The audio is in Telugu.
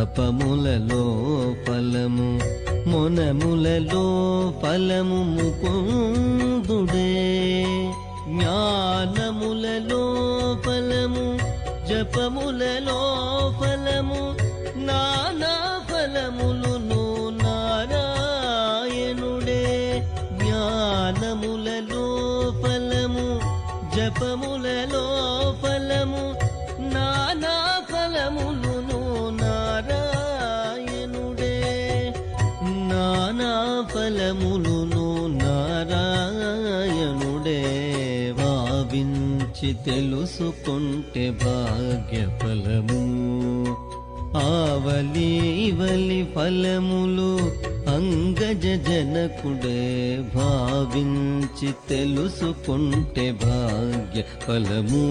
తపములలో ఫలము మొనములలో ఫలము ముకుందుడే జ్ఞానములలో ఫలము జపములలో ఫలము నానా ఫలములును నారాయణుడే జ్ఞానములలో ఫలము జపములలో ఫలము నానా ఫలములును నారాయణుడే నానా ఫలములును నారాయణుడే భావించి తెలుసుకుంటే భాగ్యఫలము ఆవలీవలి ఫలములు అంగజ జనకుడే భావించి తెలుసుకుంటే భాగ్య ఫలము